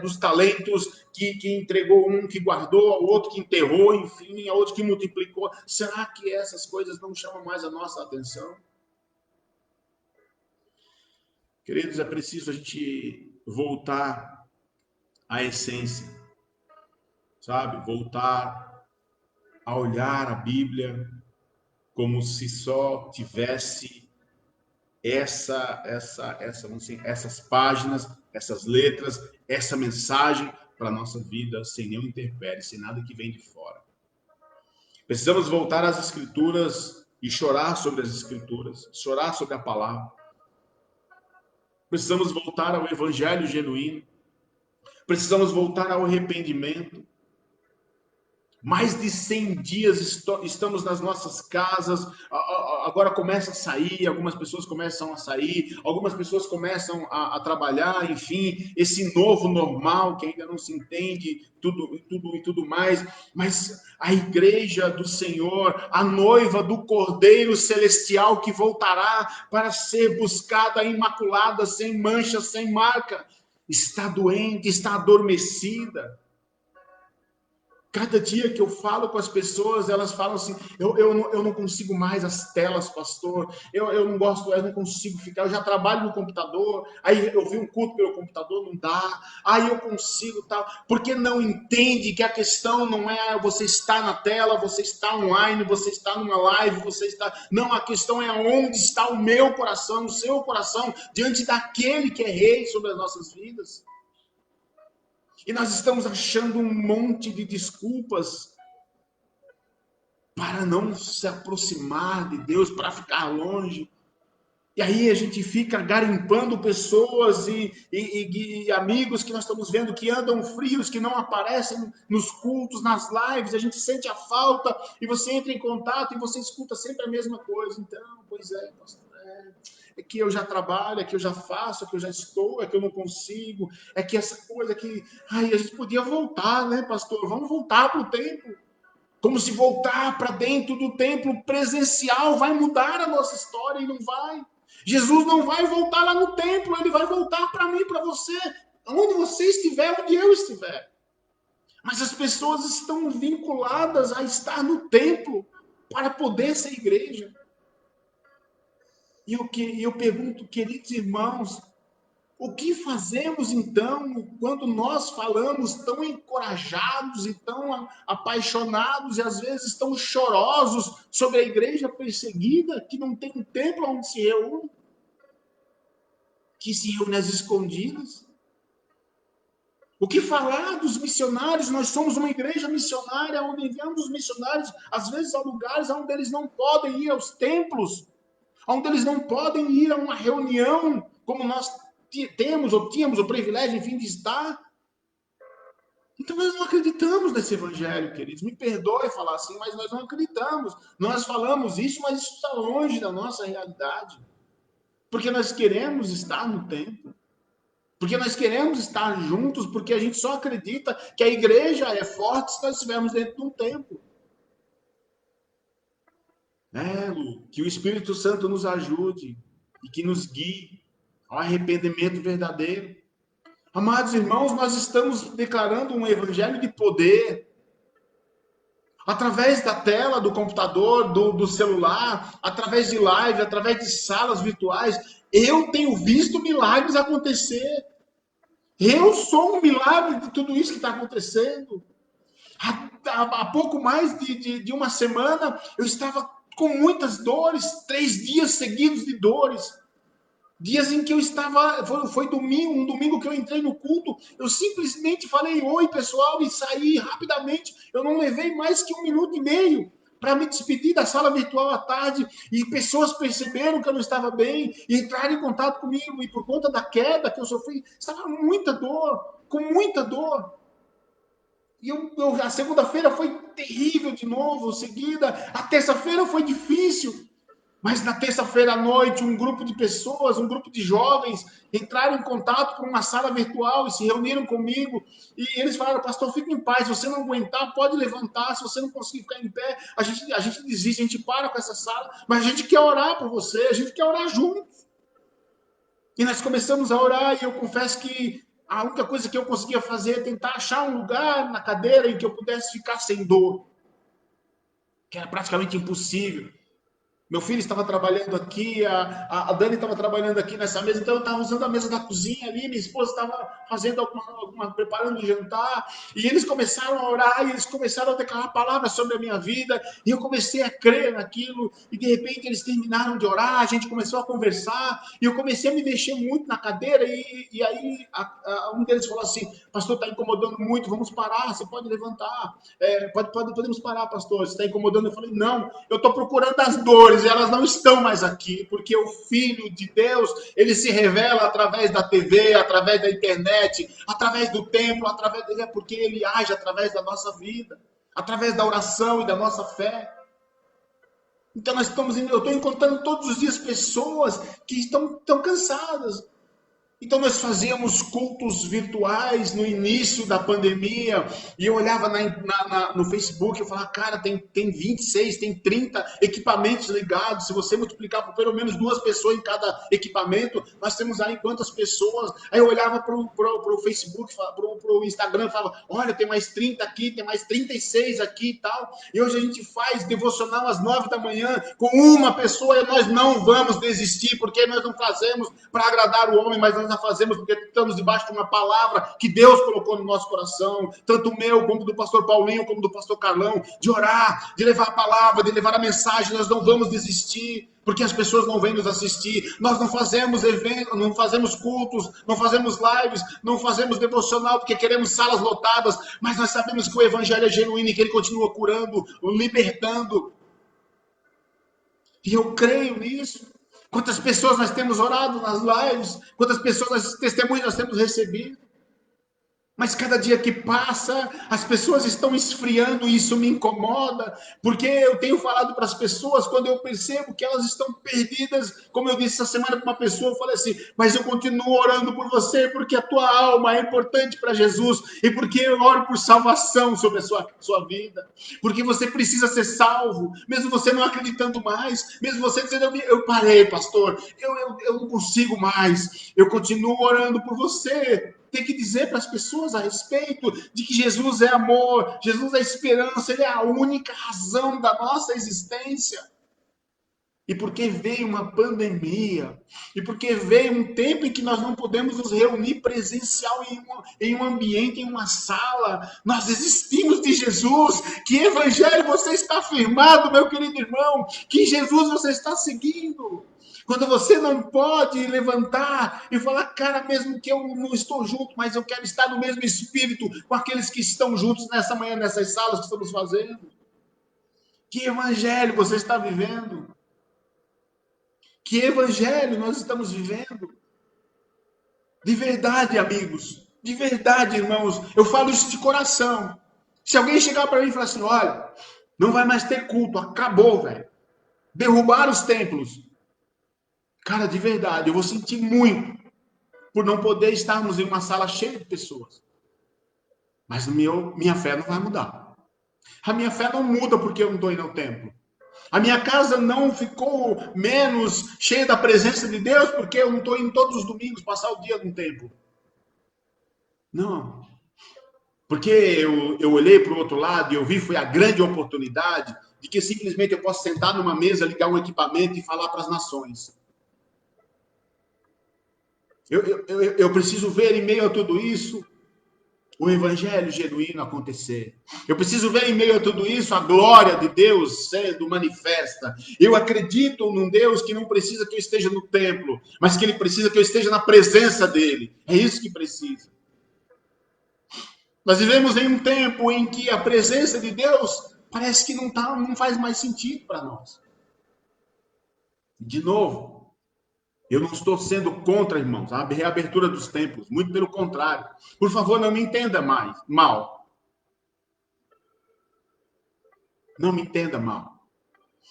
dos talentos, que entregou um, que guardou, o outro que enterrou, enfim, a outro que multiplicou. Será que essas coisas não chamam mais a nossa atenção? Queridos, é preciso a gente voltar à essência, sabe? Voltar a olhar a Bíblia como se só tivesse essas páginas, essas letras, essa mensagem para a nossa vida, sem nenhum intempérie, sem nada que vem de fora. Precisamos voltar às Escrituras e chorar sobre as Escrituras, chorar sobre a palavra. Precisamos voltar ao Evangelho genuíno. Precisamos voltar ao arrependimento. Mais de 100 dias estamos nas nossas casas, agora começa a sair, algumas pessoas começam a sair, algumas pessoas começam a trabalhar, enfim, esse novo normal que ainda não se entende, tudo mais, mas a igreja do Senhor, a noiva do Cordeiro Celestial que voltará para ser buscada, imaculada, sem mancha, sem marca, está doente, está adormecida. Cada dia que eu falo com as pessoas, elas falam assim, eu não consigo mais as telas, pastor, eu não gosto, eu não consigo ficar, eu já trabalho no computador, aí eu vi um culto pelo computador, não dá, aí eu consigo tal, porque não entende que a questão não é você estar na tela, você está online, você está numa live, você está, não, a questão é onde está o meu coração, o seu coração, diante daquele que é rei sobre as nossas vidas. E nós estamos achando um monte de desculpas para não se aproximar de Deus, para ficar longe. E aí a gente fica garimpando pessoas e amigos que nós estamos vendo que andam frios, que não aparecem nos cultos, nas lives, a gente sente a falta, e você entra em contato e você escuta sempre a mesma coisa. Então, pois é, pastor, é que eu já trabalho, é que eu já faço, é que eu já estou, é que eu não consigo, é que essa coisa que... Ai, a gente podia voltar, né, pastor? Vamos voltar para o templo. Como se voltar para dentro do templo presencial vai mudar a nossa história, e não vai. Jesus não vai voltar lá no templo, ele vai voltar para mim, para você, onde você estiver, onde eu estiver. Mas as pessoas estão vinculadas a estar no templo para poder ser igreja. E eu pergunto, queridos irmãos, o que fazemos então quando nós falamos tão encorajados e tão apaixonados e às vezes tão chorosos sobre a igreja perseguida, que não tem um templo onde se reúne, que se reúne às escondidas? O que falar dos missionários? Nós somos uma igreja missionária onde enviamos os missionários às vezes a lugares onde eles não podem ir aos templos, onde eles não podem ir a uma reunião, como nós temos ou tínhamos o privilégio, enfim, de estar. Então nós não acreditamos nesse evangelho, queridos. Me perdoe falar assim, mas nós não acreditamos. Nós falamos isso, mas isso está longe da nossa realidade. Porque nós queremos estar no templo. Porque nós queremos estar juntos, porque a gente só acredita que a igreja é forte se nós estivermos dentro de um templo. Lu, que o Espírito Santo nos ajude e que nos guie ao arrependimento verdadeiro. Amados irmãos, nós estamos declarando um evangelho de poder. Através da tela do computador, do celular, através de live, através de salas virtuais, eu tenho visto milagres acontecer. Eu sou um milagre de tudo isso que está acontecendo. Há pouco mais de uma semana, eu estava com muitas dores, 3 dias seguidos de dores. Dias em que eu estava, foi domingo, um domingo que eu entrei no culto, eu simplesmente falei oi pessoal e saí rapidamente. Eu não levei mais que 1 minuto e meio para me despedir da sala virtual à tarde, e pessoas perceberam que eu não estava bem e entraram em contato comigo, e por conta da queda que eu sofri, estava com muita dor. E a segunda-feira foi terrível de novo, seguida. A terça-feira foi difícil. Mas na terça-feira à noite, um grupo de pessoas, um grupo de jovens, entraram em contato com uma sala virtual e se reuniram comigo. E eles falaram, pastor, fique em paz, se você não aguentar, pode levantar. Se você não conseguir ficar em pé, a gente desiste, a gente para com essa sala. Mas a gente quer orar por você, a gente quer orar juntos. E nós começamos a orar e eu confesso que a única coisa que eu conseguia fazer é tentar achar um lugar na cadeira em que eu pudesse ficar sem dor, que era praticamente impossível. Meu filho estava trabalhando aqui, a Dani estava trabalhando aqui nessa mesa, então eu estava usando a mesa da cozinha ali, minha esposa estava fazendo preparando o jantar, e eles começaram a orar, e eles começaram a declarar palavras sobre a minha vida, e eu comecei a crer naquilo, e de repente eles terminaram de orar, a gente começou a conversar, e eu comecei a me mexer muito na cadeira, e aí um deles falou assim, pastor, está incomodando muito, vamos parar, você pode levantar, podemos parar, pastor, você está incomodando? Eu falei, não, eu estou procurando as dores, e elas não estão mais aqui, porque o Filho de Deus, ele se revela através da TV, através da internet, através do templo, porque ele age através da nossa vida, através da oração e da nossa fé. Então eu estou encontrando todos os dias pessoas que estão cansadas. Então nós fazíamos cultos virtuais no início da pandemia, e eu olhava no Facebook, eu falava, cara, tem 26, tem 30 equipamentos ligados, se você multiplicar por pelo menos 2 pessoas em cada equipamento, nós temos aí quantas pessoas? Aí eu olhava para o Facebook, para o Instagram, e falava, olha, tem mais 30 aqui, tem mais 36 aqui e tal, e hoje a gente faz devocional às 9 da manhã, com uma pessoa, e nós não vamos desistir, porque nós não fazemos para agradar o homem, mas nós fazemos porque estamos debaixo de uma palavra que Deus colocou no nosso coração, tanto o meu, como do pastor Paulinho, como do pastor Carlão, de orar, de levar a palavra, de levar a mensagem. Nós não vamos desistir, porque as pessoas não vêm nos assistir. Nós não fazemos eventos, não fazemos cultos, não fazemos lives, não fazemos devocional porque queremos salas lotadas, mas nós sabemos que o evangelho é genuíno e que ele continua curando, libertando. E eu creio nisso. Quantas pessoas nós temos orado nas lives, quantas pessoas, testemunhos nós temos recebido. Mas cada dia que passa, as pessoas estão esfriando e isso me incomoda, porque eu tenho falado para as pessoas, quando eu percebo que elas estão perdidas, como eu disse essa semana para uma pessoa, eu falei assim, mas eu continuo orando por você, porque a tua alma é importante para Jesus, e porque eu oro por salvação sobre a sua vida, porque você precisa ser salvo, mesmo você não acreditando mais, mesmo você dizendo, eu parei, pastor, eu não consigo mais, eu continuo orando por você. Tem que dizer para as pessoas a respeito de que Jesus é amor, Jesus é esperança, ele é a única razão da nossa existência. E porque veio uma pandemia, e porque veio um tempo em que nós não podemos nos reunir presencial em um ambiente, em uma sala, nós desistimos de Jesus. Que evangelho você está afirmado, meu querido irmão? Que Jesus você está seguindo? Quando você não pode levantar e falar, cara, mesmo que eu não estou junto, mas eu quero estar no mesmo espírito com aqueles que estão juntos nessa manhã, nessas salas que estamos fazendo. Que evangelho você está vivendo? Que evangelho nós estamos vivendo? De verdade, amigos, de verdade, irmãos, eu falo isso de coração. Se alguém chegar para mim e falar assim, olha, não vai mais ter culto, acabou, velho. Derrubaram os templos. Cara, de verdade, eu vou sentir muito por não poder estarmos em uma sala cheia de pessoas. Mas minha fé não vai mudar. A minha fé não muda porque eu não estou indo ao templo. A minha casa não ficou menos cheia da presença de Deus porque eu não estou indo todos os domingos passar o dia no templo. Não. Porque eu olhei para o outro lado e eu vi foi a grande oportunidade de que simplesmente eu posso sentar numa mesa, ligar um equipamento e falar para as nações. Eu preciso ver em meio a tudo isso o evangelho genuíno acontecer. Eu preciso ver em meio a tudo isso a glória de Deus sendo manifesta. Eu acredito num Deus que não precisa que eu esteja no templo, mas que ele precisa que eu esteja na presença dele. É isso que precisa. Nós vivemos em um tempo em que a presença de Deus parece que não faz mais sentido para nós. De novo, eu não estou sendo contra, irmãos, a reabertura dos templos. Muito pelo contrário. Por favor, não me entenda mal. Não me entenda mal.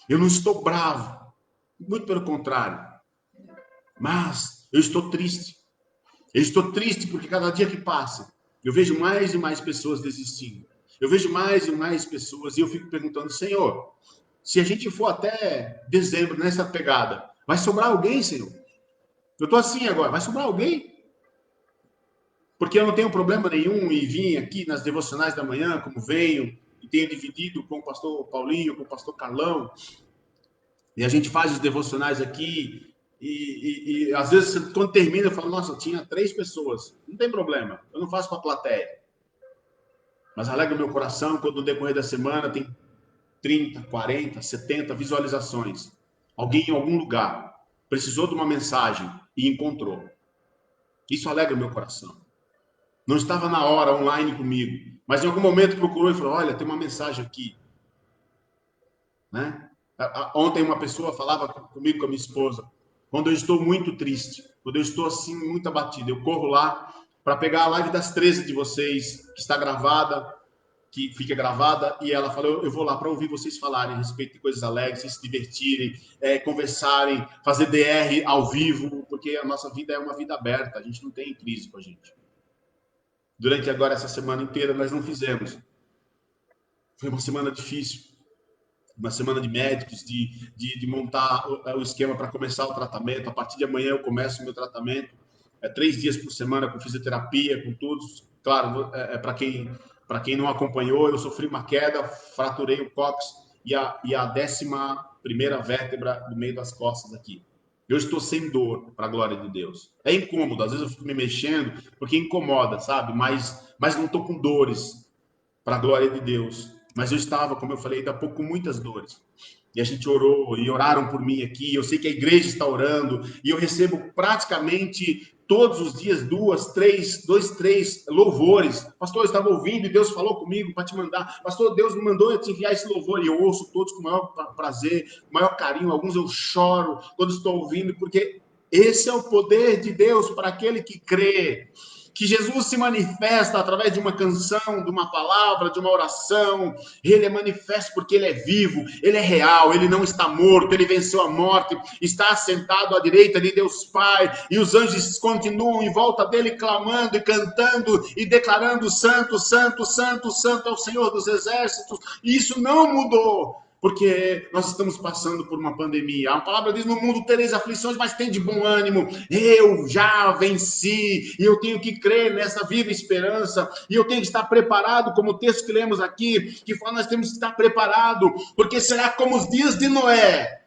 Eu não estou bravo. Muito pelo contrário. Mas eu estou triste. Eu estou triste porque cada dia que passa, eu vejo mais e mais pessoas desistindo. Eu vejo mais e mais pessoas e eu fico perguntando, Senhor, se a gente for até dezembro nessa pegada, vai sobrar alguém, Senhor? Eu estou assim agora, vai sobrar alguém? Porque eu não tenho problema nenhum em vir aqui nas devocionais da manhã, como venho, e tenho dividido com o pastor Paulinho, com o pastor Carlão, e a gente faz os devocionais aqui, e às vezes, quando termina, eu falo, nossa, tinha 3 pessoas. Não tem problema, eu não faço para a plateia. Mas alegra o meu coração quando no decorrer da semana tem 30, 40, 70 visualizações. Alguém em algum lugar precisou de uma mensagem e encontrou. Isso alegra o meu coração. Não estava na hora online comigo, mas em algum momento procurou e falou, olha, tem uma mensagem aqui. Né? Ontem uma pessoa falava comigo, com a minha esposa, quando eu estou muito triste, quando eu estou assim, muito abatido, eu corro lá para pegar a live das 13 de vocês, que está gravada, que fica gravada, e ela falou, eu vou lá para ouvir vocês falarem a respeito de coisas alegres, se divertirem, conversarem, fazer DR ao vivo, porque a nossa vida é uma vida aberta, a gente não tem crise com a gente. Durante agora essa semana inteira nós não fizemos. Foi uma semana difícil. Uma semana de médicos, de montar o esquema para começar o tratamento. A partir de amanhã eu começo o meu tratamento. 3 dias por semana com fisioterapia, com tudo. Claro, para quem não acompanhou, eu sofri uma queda, fraturei o cóccix e a 11ª vértebra do meio das costas aqui. Eu estou sem dor, para a glória de Deus. É incômodo, às vezes eu fico me mexendo, porque incomoda, sabe? Mas não estou com dores, para a glória de Deus. Mas eu estava, como eu falei, ainda há pouco, com muitas dores. E a gente orou, e oraram por mim aqui. Eu sei que a igreja está orando, e eu recebo praticamente todos os dias 2, 3 louvores. Pastor, eu estava ouvindo e Deus falou comigo para te mandar. Pastor, Deus me mandou eu te enviar esse louvor. E eu ouço todos com o maior prazer, com o maior carinho. Alguns eu choro quando estou ouvindo, porque esse é o poder de Deus para aquele que crê. Que Jesus se manifesta através de uma canção, de uma palavra, de uma oração. Ele é manifesto porque ele é vivo, ele é real, ele não está morto, ele venceu a morte, está sentado à direita de Deus Pai, e os anjos continuam em volta dele, clamando e cantando e declarando: Santo, Santo, Santo, Santo é o Senhor dos Exércitos. E isso não mudou, porque nós estamos passando por uma pandemia. A palavra diz, no mundo tereis aflições, mas tem de bom ânimo. Eu já venci, e eu tenho que crer nessa viva esperança, e eu tenho que estar preparado, como o texto que lemos aqui, que fala, nós temos que estar preparado, porque será como os dias de Noé,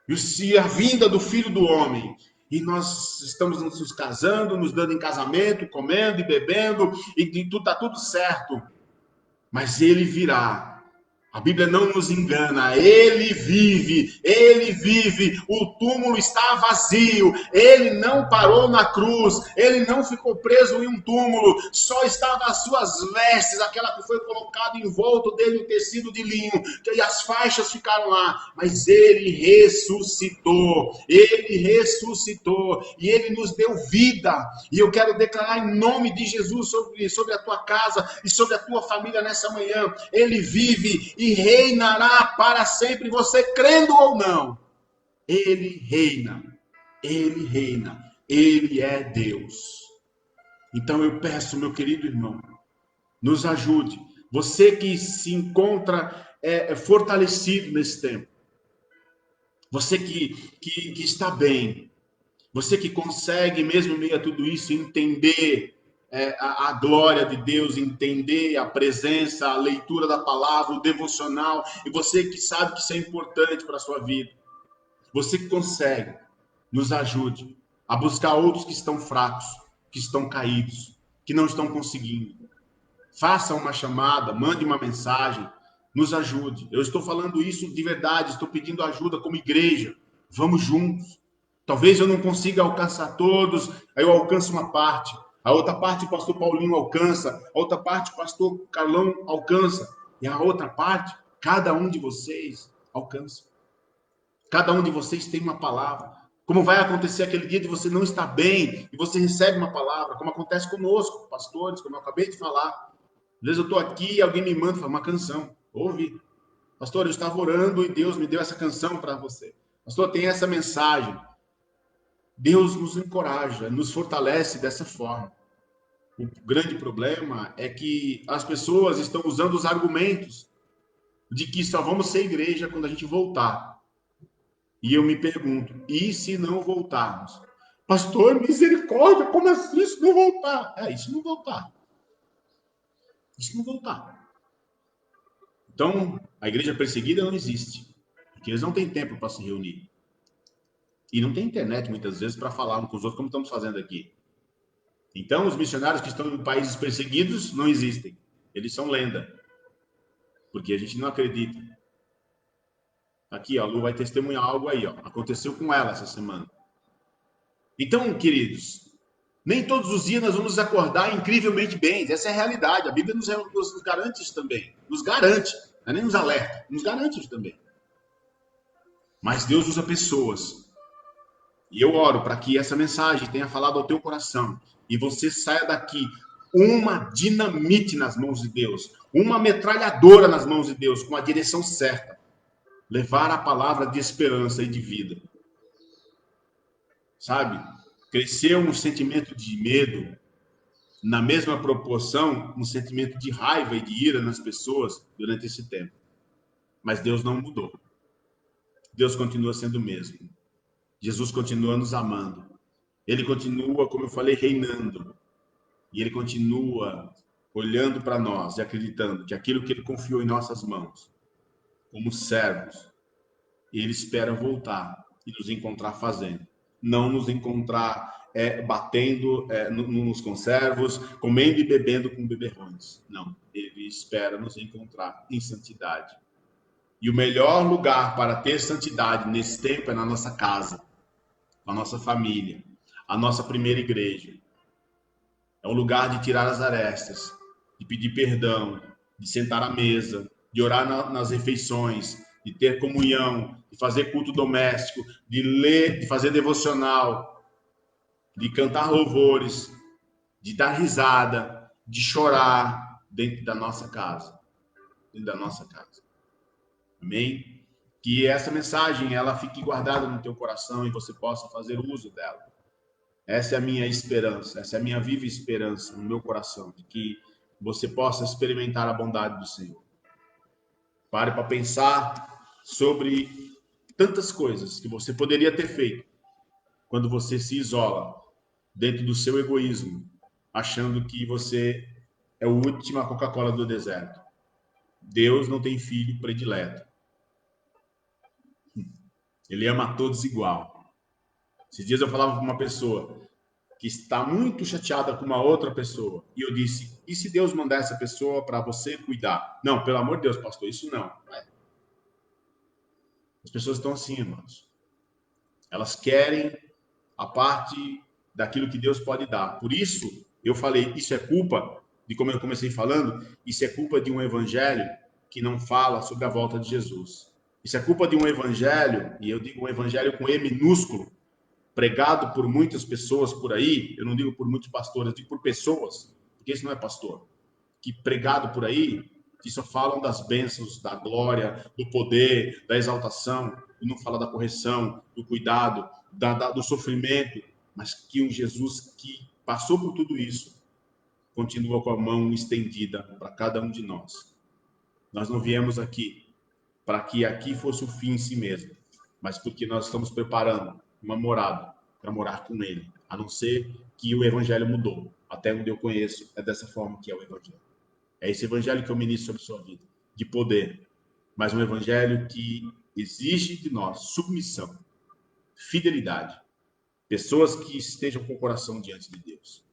e a vinda do Filho do Homem. E nós estamos nos casando, nos dando em casamento, comendo e bebendo, e está tudo certo. Mas ele virá. A Bíblia não nos engana, ele vive, o túmulo está vazio, ele não parou na cruz, ele não ficou preso em um túmulo, só estava as suas vestes, aquela que foi colocada em volta dele, o tecido de linho, e as faixas ficaram lá, mas ele ressuscitou, e ele nos deu vida, e eu quero declarar em nome de Jesus sobre a tua casa e sobre a tua família nessa manhã, ele vive e reinará para sempre, você crendo ou não. Ele reina, ele é Deus. Então eu peço, meu querido irmão, nos ajude. Você que se encontra fortalecido nesse tempo, Você que está bem, você que consegue, mesmo em meio a tudo isso, entender a glória de Deus, entender a presença, a leitura da palavra, o devocional, e você que sabe que isso é importante para a sua vida, você que consegue, nos ajude a buscar outros que estão fracos, que estão caídos, que não estão conseguindo. Faça uma chamada, mande uma mensagem, nos ajude. Eu estou falando isso de verdade, estou pedindo ajuda como igreja. Vamos juntos. Talvez eu não consiga alcançar todos, aí eu alcanço uma parte. A outra parte o pastor Paulinho alcança, a outra parte o pastor Carlão alcança. E a outra parte, cada um de vocês alcança. Cada um de vocês tem uma palavra. Como vai acontecer aquele dia de você não estar bem e você recebe uma palavra, como acontece conosco, pastores, como eu acabei de falar. Às vezes eu estou aqui e alguém me manda uma canção. Ouve. Pastor, eu estava orando e Deus me deu essa canção para você. Pastor, tem essa mensagem. Deus nos encoraja, nos fortalece dessa forma. O grande problema é que as pessoas estão usando os argumentos de que só vamos ser igreja quando a gente voltar. E eu me pergunto, e se não voltarmos? Pastor, misericórdia, como assim se não voltar? Isso não voltar. Isso não voltar. Então, a igreja perseguida não existe. Porque eles não têm tempo para se reunir. E não tem internet, muitas vezes, para falar uns com os outros, como estamos fazendo aqui. Então, os missionários que estão em países perseguidos não existem. Eles são lenda. Porque a gente não acredita. Aqui, ó, a Lu vai testemunhar algo aí, ó. Aconteceu com ela essa semana. Então, queridos, nem todos os dias nós vamos acordar incrivelmente bem. Essa é a realidade. A Bíblia nos garante isso também. Nos garante. Não é nem nos alerta. Nos garante isso também. Mas Deus usa pessoas. E eu oro para que essa mensagem tenha falado ao teu coração. E você saia daqui uma dinamite nas mãos de Deus. Uma metralhadora nas mãos de Deus, com a direção certa. Levar a palavra de esperança e de vida. Sabe? Cresceu um sentimento de medo, na mesma proporção, um sentimento de raiva e de ira nas pessoas durante esse tempo. Mas Deus não mudou. Deus continua sendo o mesmo. Jesus continua nos amando. Ele continua, como eu falei, reinando. E ele continua olhando para nós e acreditando que aquilo que ele confiou em nossas mãos, como servos, ele espera voltar e nos encontrar fazendo. Não nos encontrar batendo nos conservos, comendo e bebendo com beberrões. Não, ele espera nos encontrar em santidade. E o melhor lugar para ter santidade nesse tempo é na nossa casa, a nossa família, a nossa primeira igreja. É o lugar de tirar as arestas, de pedir perdão, de sentar à mesa, de orar nas refeições, de ter comunhão, de fazer culto doméstico, de ler, de fazer devocional, de cantar louvores, de dar risada, de chorar dentro da nossa casa. Dentro da nossa casa. Amém? Que essa mensagem ela fique guardada no teu coração e você possa fazer uso dela. Essa é a minha esperança, essa é a minha viva esperança no meu coração, de que você possa experimentar a bondade do Senhor. Pare para pensar sobre tantas coisas que você poderia ter feito quando você se isola dentro do seu egoísmo, achando que você é a última Coca-Cola do deserto. Deus não tem filho predileto. Ele ama a todos igual. Esses dias eu falava para uma pessoa que está muito chateada com uma outra pessoa. E eu disse, e se Deus mandar essa pessoa para você cuidar? Não, pelo amor de Deus, pastor, isso não. As pessoas estão assim, irmãos. Elas querem a parte daquilo que Deus pode dar. Por isso, eu falei, isso é culpa, de como eu comecei falando, isso é culpa de um evangelho que não fala sobre a volta de Jesus. Isso é culpa de um evangelho, e eu digo um evangelho com E minúsculo, pregado por muitas pessoas por aí, eu não digo por muitos pastores, eu digo por pessoas, porque esse não é pastor, que pregado por aí, que só falam das bênçãos, da glória, do poder, da exaltação, e não fala da correção, do cuidado, do sofrimento, mas que um Jesus que passou por tudo isso, continua com a mão estendida para cada um de nós. Nós não viemos aqui para que aqui fosse o fim em si mesmo, mas porque nós estamos preparando uma morada para morar com Ele, a não ser que o Evangelho mudou. Até onde eu conheço, é dessa forma que é o Evangelho. É esse Evangelho que eu ministro sobre a sua vida, de poder, mas um Evangelho que exige de nós submissão, fidelidade, pessoas que estejam com o coração diante de Deus.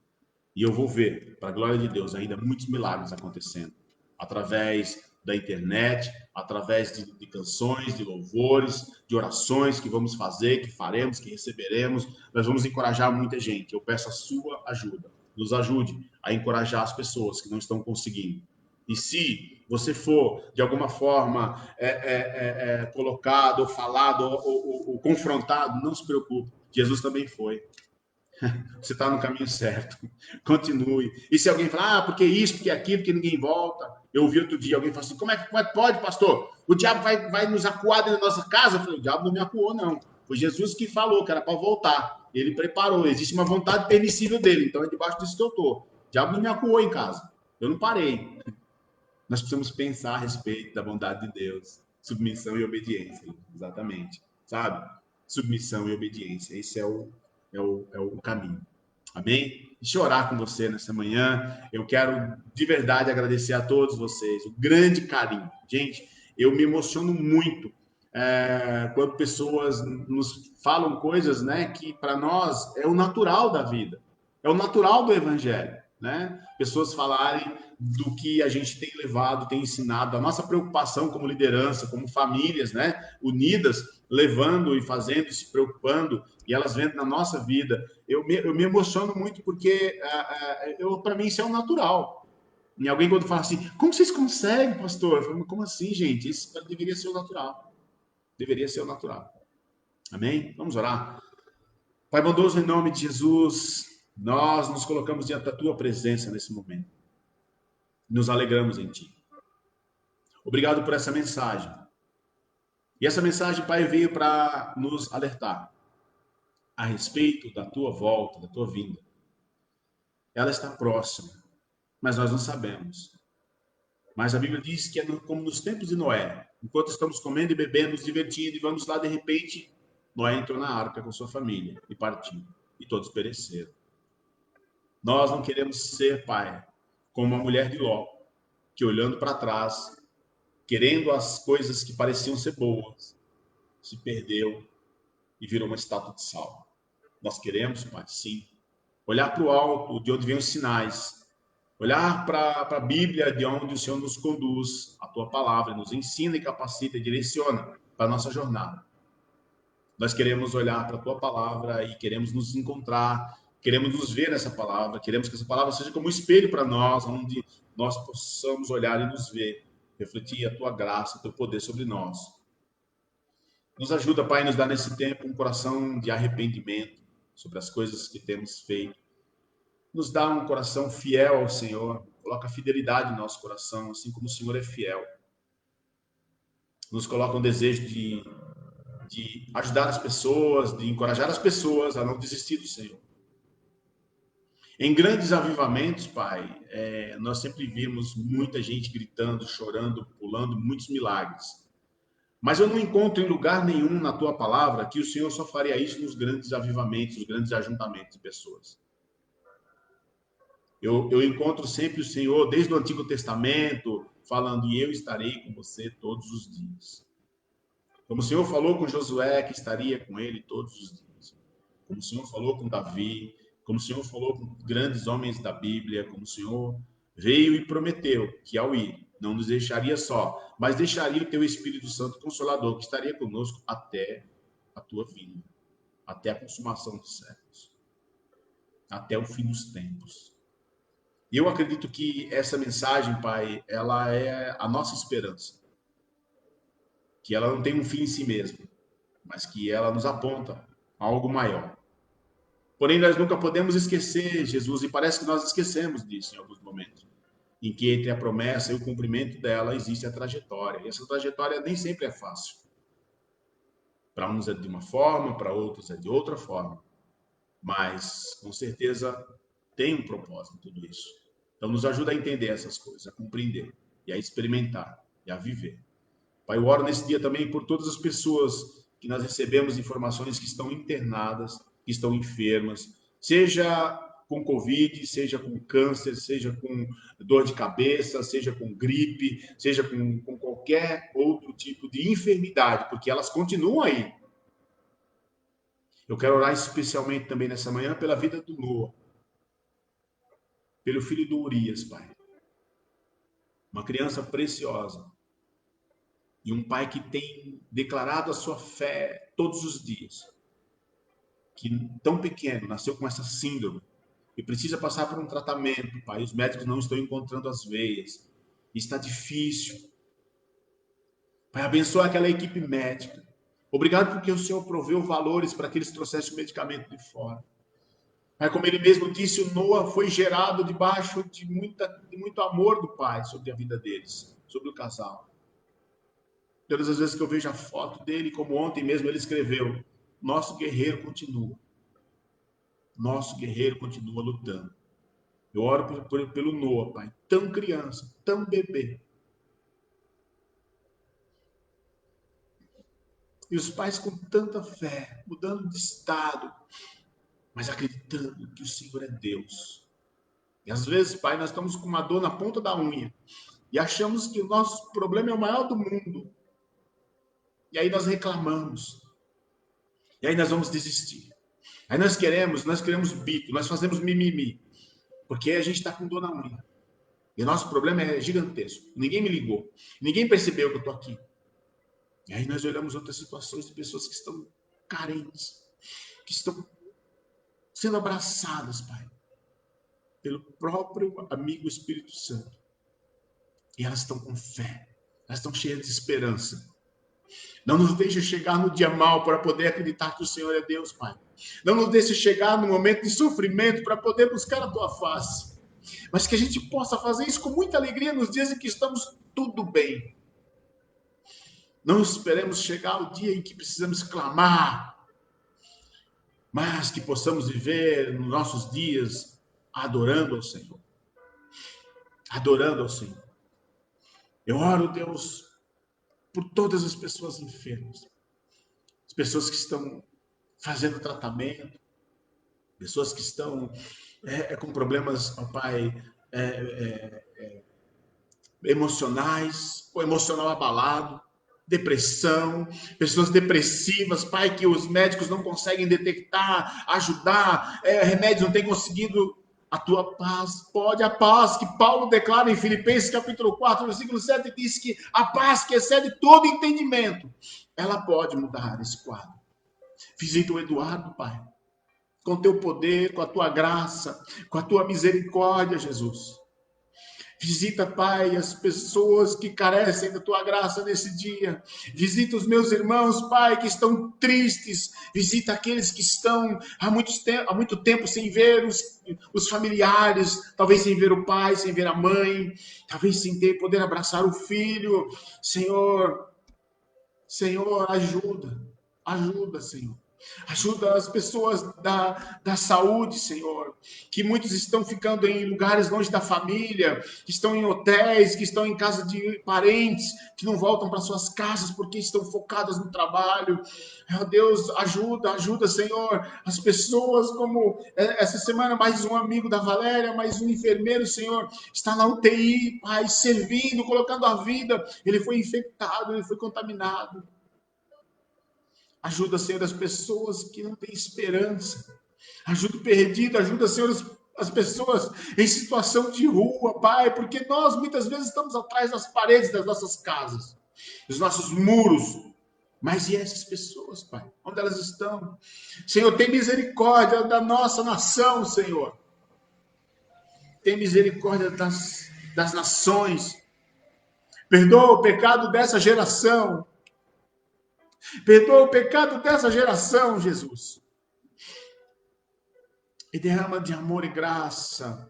E eu vou ver, para a glória de Deus, ainda muitos milagres acontecendo, através da internet, através de canções, de louvores, de orações que vamos fazer, que faremos, que receberemos. Nós vamos encorajar muita gente. Eu peço a sua ajuda. Nos ajude a encorajar as pessoas que não estão conseguindo. E se você for, de alguma forma, colocado, ou falado, ou confrontado, não se preocupe. Jesus também foi. Você está no caminho certo. Continue. E se alguém falar, porque isso, porque aquilo, porque ninguém volta. Eu ouvi outro dia alguém falar assim, como é que pode, pastor? O diabo vai nos acuar dentro da nossa casa? Eu falei, o diabo não me acuou, não. Foi Jesus que falou que era para voltar. Ele preparou. Existe uma vontade permissível dele. Então é debaixo disso que eu estou. O diabo não me acuou em casa. Eu não parei. Nós precisamos pensar a respeito da bondade de Deus. Submissão e obediência. Exatamente. Sabe? Submissão e obediência. Esse é o caminho. Amém? Deixa eu orar com você nessa manhã. Eu quero de verdade agradecer a todos vocês. O grande carinho. Gente, eu me emociono muito quando pessoas nos falam coisas, né, que para nós é o natural da vida. É o natural do evangelho, né? Pessoas falarem do que a gente tem levado, tem ensinado, a nossa preocupação como liderança, como famílias, né, unidas, levando e fazendo e se preocupando, e elas vendo na nossa vida. Eu me emociono muito porque, para mim, isso é o natural. E alguém quando fala assim, como vocês conseguem, pastor? Eu falo, como assim, gente? Isso deveria ser o natural. Deveria ser o natural. Amém? Vamos orar. Pai bondoso, em nome de Jesus, nós nos colocamos diante da tua presença nesse momento. Nos alegramos em ti. Obrigado por essa mensagem. E essa mensagem, Pai, veio para nos alertar a respeito da tua volta, da tua vinda. Ela está próxima, mas nós não sabemos. Mas a Bíblia diz que é como nos tempos de Noé. Enquanto estamos comendo e bebendo, nos divertindo, e vamos lá, de repente, Noé entrou na arca com sua família e partiu. E todos pereceram. Nós não queremos ser, Pai, como a mulher de Ló, que olhando para trás, querendo as coisas que pareciam ser boas, se perdeu e virou uma estátua de sal. Nós queremos, Pai, sim, olhar para o alto, de onde vêm os sinais, olhar para a Bíblia, de onde o Senhor nos conduz, a tua palavra nos ensina e capacita e direciona para a nossa jornada. Nós queremos olhar para a tua palavra e queremos nos encontrar, queremos nos ver nessa palavra, queremos que essa palavra seja como um espelho para nós, onde nós possamos olhar e nos ver, refletir a tua graça, o teu poder sobre nós. Nos ajuda, Pai, nos dá nesse tempo um coração de arrependimento sobre as coisas que temos feito. Nos dá um coração fiel ao Senhor, coloca fidelidade no nosso coração, assim como o Senhor é fiel. Nos coloca um desejo de ajudar as pessoas, de encorajar as pessoas a não desistir do Senhor. Em grandes avivamentos, Pai, nós sempre vimos muita gente gritando, chorando, pulando, muitos milagres. Mas eu não encontro em lugar nenhum na tua palavra que o Senhor só faria isso nos grandes avivamentos, nos grandes ajuntamentos de pessoas. Eu encontro sempre o Senhor, desde o Antigo Testamento, falando, e eu estarei com você todos os dias. Como o Senhor falou com Josué, que estaria com ele todos os dias. Como o Senhor falou com Davi, como o Senhor falou com grandes homens da Bíblia, como o Senhor veio e prometeu que ao ir, não nos deixaria só, mas deixaria o teu Espírito Santo Consolador, que estaria conosco até a tua vinda, até a consumação dos séculos, até o fim dos tempos. E eu acredito que essa mensagem, Pai, ela é a nossa esperança. Que ela não tem um fim em si mesma, mas que ela nos aponta a algo maior. Porém, nós nunca podemos esquecer Jesus, e parece que nós esquecemos disso em alguns momentos, em que entre a promessa e o cumprimento dela existe a trajetória. E essa trajetória nem sempre é fácil. Para uns é de uma forma, para outros é de outra forma. Mas, com certeza, tem um propósito tudo isso. Então, nos ajuda a entender essas coisas, a compreender, e a experimentar, e a viver. Pai, eu oro nesse dia também por todas as pessoas que nós recebemos informações que estão internadas, que estão enfermas, seja com Covid, seja com câncer, seja com dor de cabeça, seja com gripe, seja com qualquer outro tipo de enfermidade, porque elas continuam aí. Eu quero orar especialmente também nessa manhã pela vida do Noah, pelo filho do Urias, Pai. Uma criança preciosa. E um pai que tem declarado a sua fé todos os dias. Que tão pequeno, nasceu com essa síndrome. E precisa passar por um tratamento, Pai. Os médicos não estão encontrando as veias. Está difícil. Pai, abençoa aquela equipe médica. Obrigado porque o Senhor proveu valores para que eles trouxessem o medicamento de fora. Pai, como ele mesmo disse, o Noah foi gerado debaixo de muito amor do Pai sobre a vida deles, sobre o casal. Todas as vezes que eu vejo a foto dele, como ontem mesmo ele escreveu, nosso guerreiro continua. Nosso guerreiro continua lutando. Eu oro pelo Noah, Pai, tão criança, tão bebê. E os pais com tanta fé, mudando de estado, mas acreditando que o Senhor é Deus. E às vezes, Pai, nós estamos com uma dor na ponta da unha e achamos que o nosso problema é o maior do mundo. E aí nós reclamamos. E aí nós vamos desistir. Aí nós queremos bico, nós fazemos mimimi. Porque a gente está com dor na unha. E o nosso problema é gigantesco. Ninguém me ligou. Ninguém percebeu que eu estou aqui. E aí nós olhamos outras situações de pessoas que estão carentes. Que estão sendo abraçadas, Pai. Pelo próprio amigo Espírito Santo. E elas estão com fé. Elas estão cheias de esperança. Não nos deixe chegar no dia mau para poder acreditar que o Senhor é Deus, Pai. Não nos deixe chegar no momento de sofrimento para poder buscar a Tua face. Mas que a gente possa fazer isso com muita alegria nos dias em que estamos tudo bem. Não esperemos chegar ao dia em que precisamos clamar, mas que possamos viver nos nossos dias adorando ao Senhor. Adorando ao Senhor. Eu oro, Deus, por todas as pessoas enfermas. As pessoas que estão fazendo tratamento. Pessoas que estão com problemas, ó Pai, emocionais, com o emocional abalado, depressão, pessoas depressivas, Pai, que os médicos não conseguem detectar, ajudar, remédios não têm conseguido. A tua paz, pode a paz que Paulo declara em Filipenses capítulo 4, versículo 7, diz que a paz que excede todo entendimento, ela pode mudar esse quadro. Visita o Eduardo, Pai, com o teu poder, com a tua graça, com a tua misericórdia, Jesus. Visita, Pai, as pessoas que carecem da tua graça nesse dia. Visita os meus irmãos, Pai, que estão tristes. Visita aqueles que estão há muito tempo sem ver os familiares, talvez sem ver o pai, sem ver a mãe, talvez sem poder abraçar o filho. Senhor, ajuda, Senhor. Ajuda as pessoas da saúde, Senhor, que muitos estão ficando em lugares longe da família, que estão em hotéis, que estão em casa de parentes, que não voltam para suas casas porque estão focadas no trabalho. Meu Deus, ajuda, Senhor, as pessoas, como essa semana mais um amigo da Valéria, mais um enfermeiro, Senhor, está na UTI, Pai, servindo, colocando a vida, ele foi infectado, ele foi contaminado. Ajuda, Senhor, as pessoas que não têm esperança. Ajuda o perdido, ajuda, Senhor, as pessoas em situação de rua, Pai, porque nós muitas vezes estamos atrás das paredes das nossas casas, dos nossos muros. Mas e essas pessoas, Pai? Onde elas estão? Senhor, tem misericórdia da nossa nação, Senhor. Tem misericórdia das nações. Perdoa o pecado dessa geração. Perdoa o pecado dessa geração, Jesus. E derrama de amor e graça.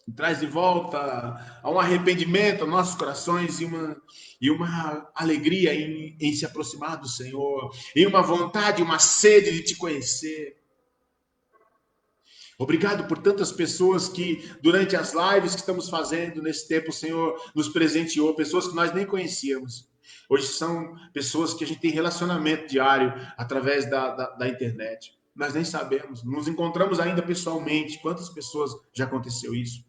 E traz de volta a um arrependimento aos nossos corações e uma alegria em se aproximar do Senhor. E uma vontade, uma sede de te conhecer. Obrigado por tantas pessoas que, durante as lives que estamos fazendo nesse tempo, o Senhor nos presenteou. Pessoas que nós nem conhecíamos. Hoje são pessoas que a gente tem relacionamento diário através da internet. Nós nem sabemos. Nos encontramos ainda pessoalmente. Quantas pessoas já aconteceu isso?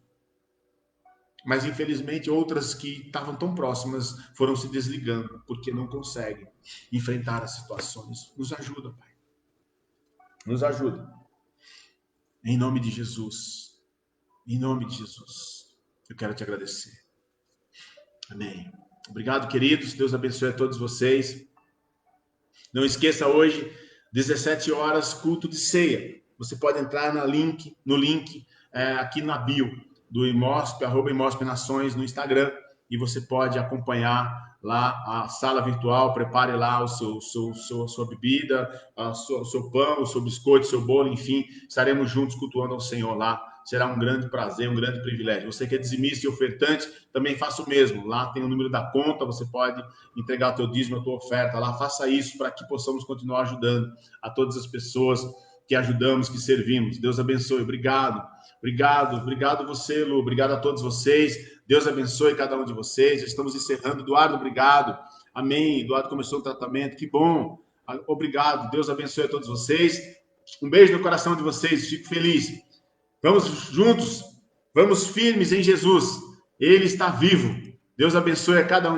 Mas, infelizmente, outras que estavam tão próximas foram se desligando, porque não conseguem enfrentar as situações. Nos ajuda, Pai. Nos ajuda. Em nome de Jesus. Em nome de Jesus. Eu quero te agradecer. Amém. Obrigado, queridos. Deus abençoe a todos vocês. Não esqueça hoje, 17 horas, culto de ceia. Você pode entrar no link aqui na bio do IMOSP, @IMOSP Nações no Instagram, e você pode acompanhar lá a sala virtual. Prepare lá a sua bebida, o seu pão, o seu biscoito, o seu bolo, enfim, estaremos juntos cultuando ao Senhor lá. Será um grande prazer, um grande privilégio. Você que é dizimista e ofertante, também faça o mesmo. Lá tem o número da conta, você pode entregar o teu dízimo, a tua oferta lá. Faça isso para que possamos continuar ajudando a todas as pessoas que ajudamos, que servimos. Deus abençoe. Obrigado. Obrigado você, Lu. Obrigado a todos vocês. Deus abençoe cada um de vocês. Já estamos encerrando. Eduardo, obrigado. Amém. Eduardo começou o tratamento. Que bom. Obrigado. Deus abençoe a todos vocês. Um beijo no coração de vocês. Fico feliz. Vamos juntos. Vamos firmes em Jesus. Ele está vivo. Deus abençoe a cada um de